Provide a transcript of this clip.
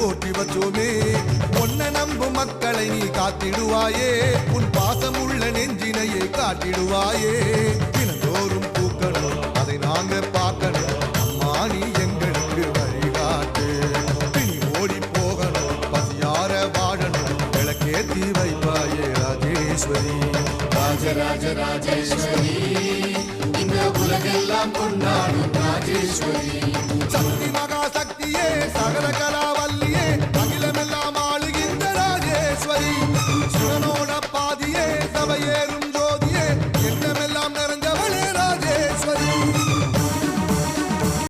போற்றி வச்சோமே. பொன்ன நம்பு மக்களை நீ காத்திடுவாயே, உன் பாசமுள்ள நெஞ்சினையே காட்டிடுவாயே. தினந்தோறும் பூக்கணும் அதை நாங்க பார்க்கணும், அம்மா நீ எங்களுக்கு வழிகாட்டு. பிணி ஓடி போகணும் பசியார வாழணும், விளக்கேத்தி வைப்பாயே ராஜேஸ்வரி. ராஜராஜ ராஜேஸ்வரி, இந்த உலகெல்லாம் கொண்டாடும் ராஜேஸ்வரி.